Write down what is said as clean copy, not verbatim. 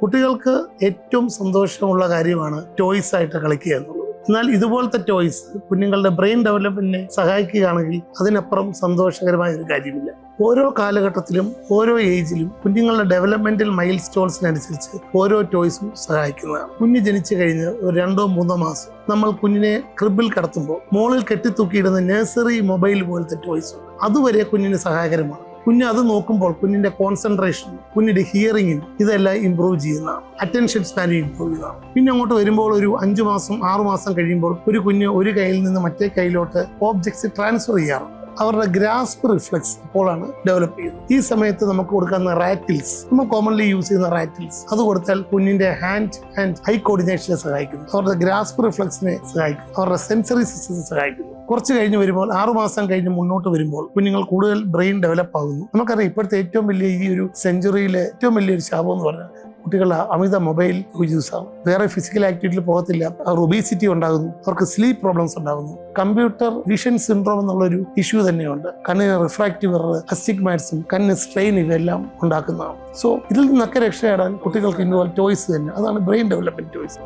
കുട്ടികൾക്ക് ഏറ്റവും സന്തോഷമുള്ള കാര്യമാണ് ടോയ്സ് ആയിട്ട് കളിക്കുക എന്നുള്ളത്. എന്നാൽ ഇതുപോലത്തെ ടോയ്സ് കുഞ്ഞുങ്ങളുടെ ബ്രെയിൻ ഡെവലപ്മെന്റിനെ സഹായിക്കുകയാണെങ്കിൽ അതിനപ്പുറം സന്തോഷകരമായ ഒരു കാര്യമില്ല. ഓരോ കാലഘട്ടത്തിലും ഓരോ ഏജിലും കുഞ്ഞുങ്ങളുടെ ഡെവലപ്മെന്റൽ മൈൽ സ്റ്റോൺസിനനുസരിച്ച് ഓരോ ടോയ്സും സഹായിക്കുന്നതാണ്. കുഞ്ഞ് ജനിച്ചു കഴിഞ്ഞ് ഒരു 2-3 മാസം നമ്മൾ കുഞ്ഞിനെ ക്രിബിൽ കിടത്തുമ്പോൾ മുകളിൽ കെട്ടിത്തൂക്കിയിടുന്ന നഴ്സറി മൊബൈൽ പോലത്തെ ടോയ്സ് അതുവരെ കുഞ്ഞിന് സഹായകരമാണ്. കുഞ്ഞ് അത് നോക്കുമ്പോൾ കുഞ്ഞിന്റെ കോൺസെൻട്രേഷനും കുഞ്ഞിന്റെ ഹിയറിങ്ങും ഇതെല്ലാം ഇമ്പ്രൂവ് ചെയ്യുന്നതാണ്. അറ്റൻഷൻ സ്പാനും ഇമ്പ്രൂവ് ചെയ്യുന്നതാണ്. പിന്നെ അങ്ങോട്ട് വരുമ്പോൾ ഒരു 5 മാസം 6 മാസം കഴിയുമ്പോൾ ഒരു കുഞ്ഞ് ഒരു കയ്യിൽ നിന്ന് മറ്റേ കയ്യിലോട്ട് ഓബ്ജക്ട്സ് ട്രാൻസ്ഫർ ചെയ്യാറുണ്ട്. അവരുടെ ഗ്രാസ്പ് റിഫ്ലെക്സ് അപ്പോഴാണ് ഡെവലപ്പ് ചെയ്യുന്നത്. ഈ സമയത്ത് നമുക്ക് കൊടുക്കുന്ന റാറ്റിൽസ്, നമ്മൾ കോമൺലി യൂസ് ചെയ്യുന്ന റാറ്റിൽസ്, അത് കൊടുത്താൽ കുഞ്ഞിന്റെ ഹാൻഡ് ആൻഡ് ഐ കോർഡിനേഷനെ സഹായിക്കുന്നു, അവരുടെ ഗ്രാസ്പ് റിഫ്ലെക്സിനെ സഹായിക്കും, അവരുടെ സെൻസറി സിസ്റ്റത്തെ സഹായിക്കുന്നു. കുറച്ച് കഴിഞ്ഞ് വരുമ്പോൾ 6 മാസം കഴിഞ്ഞ് മുന്നോട്ട് വരുമ്പോൾ കുഞ്ഞുങ്ങൾ കൂടുതൽ ബ്രെയിൻ ഡെവലപ്പ് ആകുന്നു. നമുക്കറിയാം ഇപ്പോഴത്തെ ഏറ്റവും വലിയ ഈ ഒരു സെഞ്ചുറിയിലെ ഏറ്റവും വലിയൊരു ശാപം എന്ന് പറഞ്ഞാൽ കുട്ടികളുടെ അമിത മൊബൈൽ യൂസ് ആകും. വേറെ ഫിസിക്കൽ ആക്ടിവിറ്റിയിൽ പോകത്തില്ല. അവർ ഒബീസിറ്റി ഉണ്ടാകുന്നു, അവർക്ക് സ്ലീപ്പ് പ്രോബ്ലംസ് ഉണ്ടാകുന്നു. കമ്പ്യൂട്ടർ വിഷൻ സിൻഡ്രോം എന്നുള്ളൊരു ഇഷ്യൂ തന്നെയുണ്ട്. കണ്ണിന് റിഫ്രാക്റ്റീവ് എറർ, അസ്റ്റിഗ്മാറ്റിസം, കണ്ണിന് സ്ട്രെയിൻ ഇവയെല്ലാം ഉണ്ടാക്കുന്നതാണ്. സോ ഇതിൽ നിന്നൊക്കെ രക്ഷ നേടാൻ കുട്ടികൾക്ക് ഇന്നുപോലെ ടോയ്സ് തന്നെ, അതാണ് ബ്രെയിൻ ഡെവലപ്മെന്റ് ടോയ്സ്.